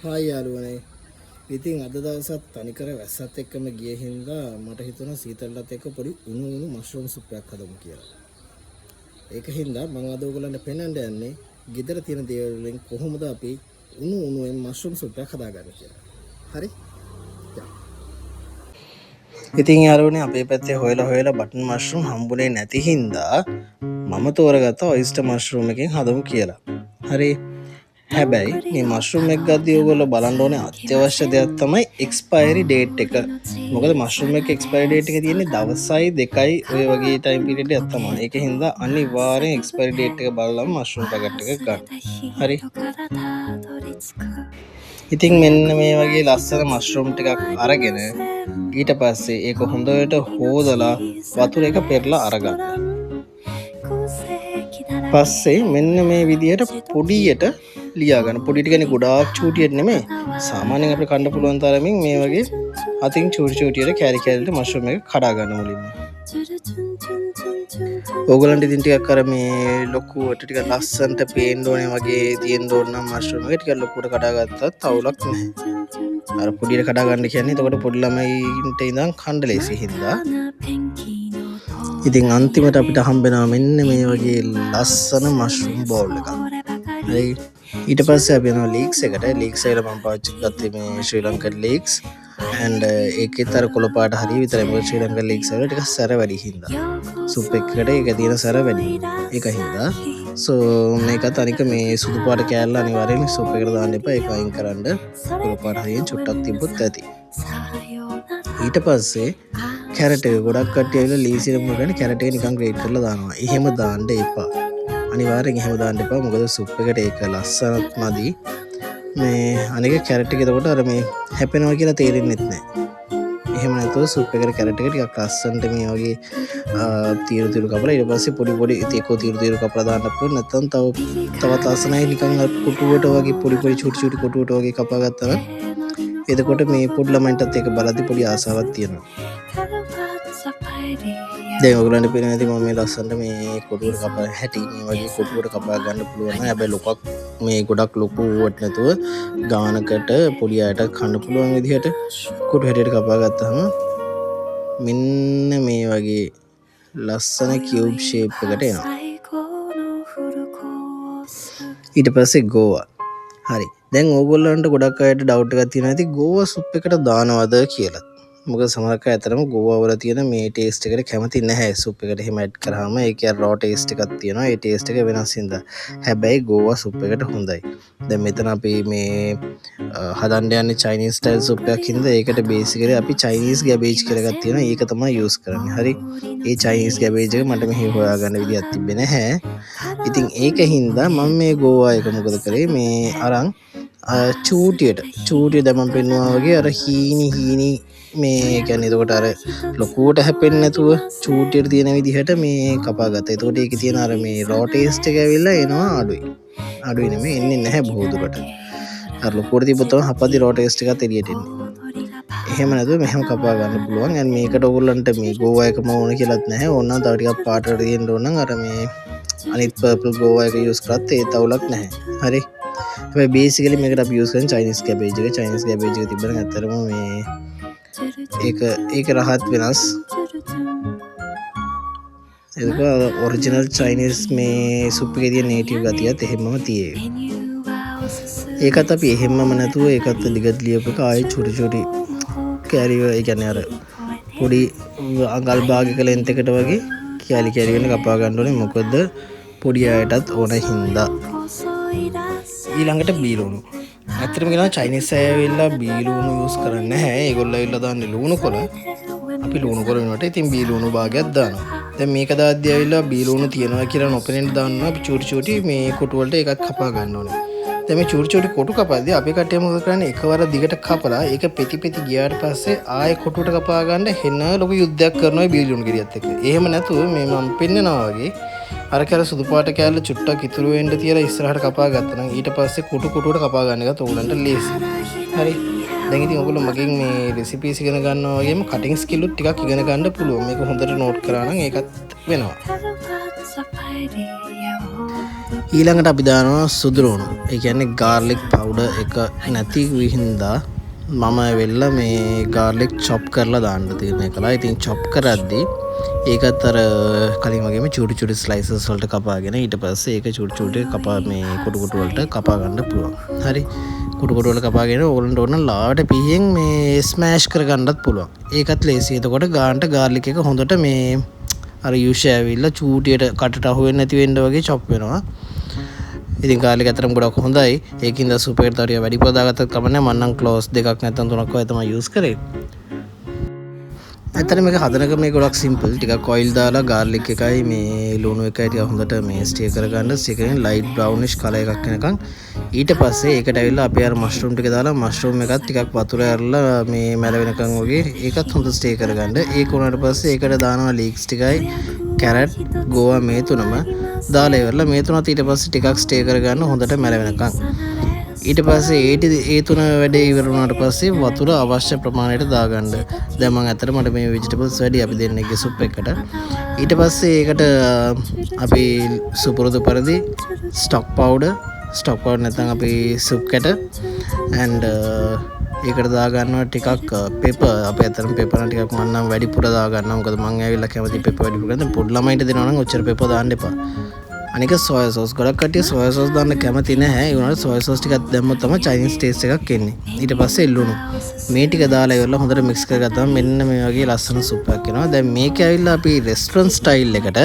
Hi යාළුවනේ. ඉතින් අද දවසත් තනිකර වැස්සත් එක්කම ගිය හින්දා මට හිතුණා සීතලත් එක්ක පොඩි උණු උණු මෂ්රූම් සුප් එකක් හදමු කියලා. ඒක හින්දා මම අද ඔයගලන්ට පෙන්වන්න යන්නේ ගෙදර තියෙන දේවල් වලින් කොහොමද අපි උණු උණුවෙන් මෂ්රූම් සුප් එකක් හදාගන්නේ කියලා. හරි? ඉතින් යාළුවනේ අපේ පැත්තේ හොයලා බටන් මෂ්රූම් හම්බුනේ නැති හින්දා මම තෝරගත්ත ඔයිස්ටර් මෂ්රූම් එකෙන් හදමු කියලා. හරි? හැබැයි මේ මෂ්රූම් එක ගද්දී ඔයගොල්ලෝ බලන්න ඕනේ අත්‍යවශ්‍ය දෙයක් තමයි එක්ස්පයරි ඩේට් එක. මොකද මෂ්රූම් එකේ එක්ස්පයරි ඩේට් එක තියෙන්නේ දවසයි 2යි ඔය වගේ ටයිම් පීරියඩ් එකක් තමයි. ඒක හින්දා අනිවාර්යෙන් එක්ස්පයරි ඩේට් එක බලලම මෂ්රූම් පැකට් එක ගන්න. හරි. ඉතින් මෙන්න මේ වගේ ලස්සන මෂ්රූම් ටිකක් අරගෙන ඊට පස්සේ ඒක හොඳට හොදලා වතුර එක පෙරලා අරගන්න. පස්සේ මෙන්න මේ විදිහට පොඩියට ලියා ගන්න. පොඩියට කියන්නේ ගොඩාක් චූටියට නෙමෙයි. සාමාන්‍යයෙන් අපිට කන්න පුළුවන් තරමින් මේ වගේ අතින් චූටියට කැරි කැරිට මෂ්රූම් එක කඩා ගන්න මුලින්ම. ඕගලන්ට ඉතින් ටිකක් අර මේ ලොකුවට ටිකක් ලස්සනට පේන්න ඕනේ වගේ තියෙන්න ඕන නම් මෂ්රූම් එක ටිකක් ලොකුවට කඩා ගත්තත් අවුලක් නැහැ. අර පොඩියට කඩා ගන්න කියන්නේ එතකොට පොඩි ළමයින්ට ඉඳන් කන්න ලේසි හින්දා. ඉතින් අන්තිමට අපිට හම්බෙනවා මෙන්න මේ වගේ ලස්සන මෂ්රූම් බෝල් එකක්. හරි. ඊට පස්සේ අපි යනවා ලීක්ස් එකට. ලීක්ස් එකේ මම පාවිච්චි කරත්තේ මේ ශ්‍රී ලංකන් ලීක්ස් and ඒකෙත් අර කොළ පාට හරිය විතරයි. මොකද ශ්‍රී ලංකන් ලීක්ස් වල ටිකක් සැර වැඩි හින්දා. සුප් එකකට ඒක තියෙන සැර වැඩි. ඒක හින්දා මේකත් අනික මේ සුදු පාට කෑල්ල අනිවාර්යෙන් සුප් එකට දාන්න එපා. ඒක අයින් කරන්න. කොළ පාට හරියෙන් චුට්ටක් තිබ්බොත් ඇති. ඊට පස්සේ කැරට් එක ගොඩක් කට්ටිය ඇවිල්ලා ලීසිරම ගන්න කැරට් එක නිකන් ග්‍රේට් කරලා දානවා. එහෙම දාන්න එපා. අනිවාර්යෙන් එහෙම දාන්න එපා. මොකද සුප් එකට ඒක ලස්සනත් මදි. මේ අනික කැරට් එක එතකොට අර මේ හැපෙනවා කියලා තේරෙන්නෙත් නැහැ. එහෙම නැතුව සුප් එකට කැරට් එක ටිකක් ලස්සනට මේ වගේ තීරු කපලා ඊට පස්සේ පොඩි ඒකෝ තීරු කපලා දාන්න පුළුවන්. නැත්නම් තවත් ලස්සනයි නිකන් කුටුවට වගේ පොඩි චූටි කොටුවට වගේ කපා ගත්තා නම් එතකොට මේ පොඩි ළමයින්ටත් ඒක බලද්දි පොඩි ආසාවක් තියෙනවා. දැන් ඔයගොල්ලන්ට පේනවා ඇති මම මේ ලස්සනට මේ කොටුවට කපලා හැටි මේ වගේ කොටුවට කපා ගන්න පුළුවන්. හැබැයි ලොකක් මේ ගොඩක් ලොකු වට නැතුව ගානකට පොඩි අයට කන්න පුළුවන් විදිහට කොටු හැටියට කපා ගත්තාම මෙන්න මේ වගේ ලස්සන කියුබ් ෂේප් එකකට එනවා. ඊට පස්සේ ගෝවා. හරි. දැන් ඕගොල්ලන්ට ගොඩක් අයට ඩවුට් එකක් තියෙනවා ඇති ගෝවා සුප් එකට දානවද කියලා. මොකද සමහරක් අය ඇත්තටම ගෝවා වල තියෙන මේ ටේස්ට් එකට කැමති නැහැ. සුප් එකට එහෙම ඇඩ් කරාම ඒකේ රෝ ටේස්ට් එකක් තියෙනවා. ඒ ටේස්ට් එක වෙනස් හින්දා. හැබැයි ගෝවා සුප් එකට හොඳයි. දැන් මෙතන අපි මේ හදන්න යන්නේ චයිනීස් ස්ටයිල් සුප් එකක් හින්දා ඒකට බේසිකලි අපි චයිනීස් ගැබේජ් කියලා එකක් තියෙනවා. ඒක තමයි යූස් කරන්නේ. හරි. ඒ චයිනීස් ගැබේජ් එක මට මෙහි හොයාගන්න විදියක් තිබ්බේ නැහැ. ඉතින් ඒක හින්දා මම මේ ගෝවා එක මොකද කරේ මේ අරන් චූටියට දැන් පෙන්නවා වගේ අර හීනි මේ කියන්නේ එතකොට අර ලොකුවට හැපෙන්නේ නැතුව චූටියට තියෙන විදිහට මේ කපා ගත්තා. එතකොට ඒකේ තියෙන අර මේ රෝ ටේස්ට් එක ඇවිල්ලා එනවා අඩුයි නෙමෙයි එන්නේ නැහැ බොහෝ දුරට. අර ලොකුවට තිබ්බොත් තමයි හපදි රෝ ටේස්ට් එකත් එළියට එන්නේ. එහෙම නැතුව මෙහෙම කපා ගන්න පුළුවන්. and මේකට ඔයගොල්ලන්ට මේ ගෝවා එකම ඕන කියලාත් නැහැ. ඕන නම් තව ටිකක් පාටට දෙන්න ඕන නම් අර මේ අනිත් පර්පල් ගෝවා එක යූස් කරත් ඒ තවුලක් නැහැ. හරි. හැබැයි බේසිකලි මේකට අපි යූස් කරන්නේ චයිනීස් කැබේජ් එක. චයිනීස් කැබේජ් එක තිබ්බනම් ඇත්තටම මේ ඒක රහත් වෙනස්. ඒක ඔරිජිනල් චයිනීස් මේ සුප් එකේ තියෙන නේටිව් ගතියත් එහෙමම තියෙයි. ඒකත් අපි එහෙමම නැතුව ඒකත් දිගට ලියපු එක ආයෙ චුටි කැරි ඒ කියන්නේ අර පොඩි අඟල් භාගයක ලෙන්ත් එකට වගේ කැලි වෙන කපා ගන්න ඕනේ. මොකද පොඩි අයටත් ඕන හින්දා. ඊළඟට බීලුණු. ඇත්තටම කියනවා චයිනීස් අය ඇවිල්ලා බීලුණු යූස් කරන්නේ නැහැ. ඒගොල්ලෝ ඇවිල්ලා දාන්නේ ලුණු කොළ. අපි ලුණු කොළ වෙනකොට ඉතින් බීලුණු භාගයක් දානවා. දැන් මේක දාද්දී ඇවිල්ලා බීලුණු තියනවා කියලා නොපෙනෙන්න දානවා. අපි චූටි මේ කොටු වලට එකක් කපා ගන්න ඕනේ. දැන් මේ චූටි කොටු කපද්දී අපි කට්ටිය මොකද කරන්නේ එකවර දිගට කපලා ඒක පෙති ගියාට පස්සේ ආයෙ කොටුවට කපා ගන්න හෙන ලොකු යුද්ධයක් කරනවා බීලුණු ගෙඩියත් එක්ක. එහෙම නැතුව මේ මම පෙන්නනවා වගේ අර කැල සුදු පාට කැල්ල චුට්ටක් ඉතුරු වෙන්න තියලා ඉස්සරහට කපා ගත්තා නම් ඊට පස්සේ කොටුවට කපා ගන්න එකත් ඕගලන්ට ලේසි. හරි. දැන් ඉතින් ඔයගොල්ලෝ මගෙන් මේ රෙසිපීස් ඉගෙන ගන්නවා වගේම කටින් ස්කිල්ුත් ටිකක් ඉගෙන ගන්න පුළුවන්. මේක හොඳට නෝට් කරා නම් ඒකත් වෙනවා. ඊළඟට අපි දානවා සුදුරුණු. ඒ කියන්නේ garlic powder එක නැති විහිඳා මම වෙල්ලා මේ garlic chop කරලා දාන්න තීරණය කළා. ඉතින් chop කරද්දී ඒකත් අර කලින් වගේම චූටි චූටි slices වලට කපාගෙන ඊට පස්සේ ඒක චූටි චූටි කපා මේ කුඩු කුඩු වලට කපා ගන්න පුළුවන්. හරි. කුඩු කුඩු වල කපාගෙන ඕගොල්ලන්ට ඕන ලාවට පිහියෙන් මේ ස්මෑෂ් කර ගන්නත් පුළුවන්. ඒකත් ලේසි. එතකොට ගානට garlic එක හොඳට මේ අර යූෂ ඇවිල්ලා චූටියට කටට අහු වෙන්නේ නැති වෙන්න වගේ chop වෙනවා. ඉතින් garlic අතරම ගොඩක් හොඳයි. ඒකින්ද සුප් එකට තව වැඩි පොදාගත්තත් කමන්නේ. මම නම් ක්ලෝස් දෙකක් නැත්නම් තුනක් වගේ තමයි යූස් කරේ. ඇත්තට මේක හදන ක්‍රමය ගොඩක් සිම්පල්. ටිකක් ඔයිල් දාලා garlic එකයි මේ ලුණු එකයි ටික හොඳට මේ ස්ටිර් කරගන්න. ස්ටිර් ලයිට් බ්‍රවුනිෂ් කලර් එකක් එනකන්. ඊට පස්සේ ඒකට ඇවිල්ලා අපි අර මෂ්රූම් ටික දාලා මෂ්රූම් එකත් ටිකක් වතුර ඇරලා මේ මැල වෙනකන් වගේ ඒකත් හොඳ ස්ටිර් කරගන්න. ඒක උනාට පස්සේ ඒකට දානවා ලීක්ස් ටිකයි කැරට් ගෝවා මේ තුනම දාලා ඉවරලා මේ තුනත් ඊට පස්සේ ටිකක් ස්ටිර් කරගන්න හොඳට මැල වෙනකන්. ඊට පස්සේ ඒ තුන වැඩේ ඉවර වුණාට පස්සේ වතුර අවශ්‍ය ප්‍රමාණයට දාගන්න. දැන් මම අතට මට මේ vegetables වැඩි අපි දෙන්නගේ සුප් එකකට. ඊට පස්සේ ඒකට අපි සුපුරුදු පරිදි stock powder නැත්නම් අපි සුප් කැට and ඒකට දාගන්නවා ටිකක් pepper. අපි අතරම pepper ටිකක් මම නම් වැඩිපුර දාගන්නවා. මොකද මම ඇවිල්ලා කැමති pepper වැඩිපුර ගන්න. පොඩි ළමයින්ට දෙනවා නම් ඔච්චර pepper දාන්න එපා. අනික soy sauce ගොඩක් කට්ටිය soy sauce දාන්න කැමති නැහැ. ඒ වුණාට soy sauce ටිකක් දැම්මොත් තමයි Chinese taste එකක් එන්නේ. ඊට පස්සේ ලුණු මේ ටික දාලා ඉවරලා හොඳට mix කරගත්තාම මෙන්න මේ වගේ ලස්සන සුප් එකක් එනවා. දැන් මේකේ ඇවිල්ලා අපි restaurant style එකට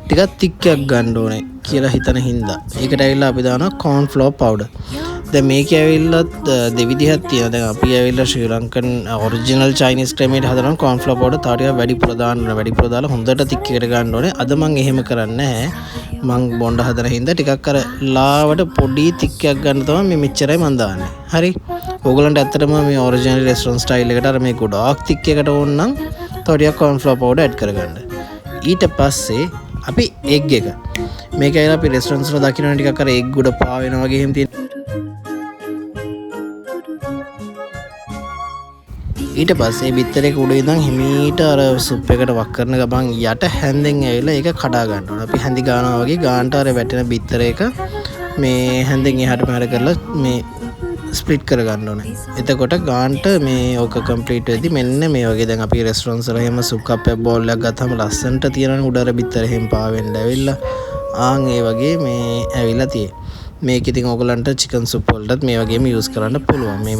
ටිකක් thick එකක් ගන්න ඕනේ කියලා හිතන හින්දා ඒකට ඇවිල්ලා අපි දානවා corn flour powder. දැන් මේකේ ඇවිල්ලා දෙවිදිහක් තියෙනවා. දැන් අපි ඇවිල්ලා ශ්‍රී ලංකන් ඔරිජිනල් චයිනීස් ක්‍රමයට හදනවා corn flour powder තව ටිකක් වැඩිපුර දාන්න ඕනේ. වැඩිපුර දාලා හොඳට thick එකට ගන්න ඕනේ. අද මම එහෙම කරන්නේ නැහැ. මං බොණ්ඩ හදන හින්දා ටිකක් අර ලාවට පොඩි thick එකක් ගන්න තමයි මේ මෙච්චරයි මම දාන්නේ. හරි. ඕගලන්ට ඇත්තටම මේ ඔරිජිනල් රෙස්ටොරන්ට් ස්ටයිල් එකට අර මේ ගොඩාක් thick එකට ඕන නම් තව ටිකක් corn flour powder add කරගන්න. ඊට පස්සේ අපි egg එක මේක ඇවිල්ලා අපි රෙස්ටොරන්ට්ස් වල දකින්න ටිකක් අර egg උඩ පා වෙනවා වගේ එහෙම තියෙන. ඊට පස්සේ බිත්තරේක උඩ ඉඳන් හිමීට අර සුප් එකට වක් කරන ගමන් යට හැන්දෙන් ඇවිල්ලා ඒක කඩා ගන්න ඕන. අපි හැඳි ගන්නවා වගේ ගානට අර වැටෙන බිත්තරේක මේ හැන්දෙන් එහාට මෙහාට කරලා මේ ස්ප්ලිට් කර ගන්න ඕනේ. එතකොට ගානට මේ ඕක කම්ප්ලීට් වෙද්දි මෙන්න මේ වගේ දැන් අපි රෙස්ටොරන්ට්ස් වල එහෙම සුප් කප් එකක් බෝල් එකක් ගත්තාම ලස්සනට තියෙනවනේ උඩ අර බිත්තර එහෙම පාවෙන්න ඇවිල්ලා ආන් ඒ වගේ මේ ඇවිල්ලා තියෙන්නේ. මේක ඉතින් ඕගලන්ට චිකන් සුප් වලටත් මේ වගේම යූස් කරන්න පුළුවන්. මේ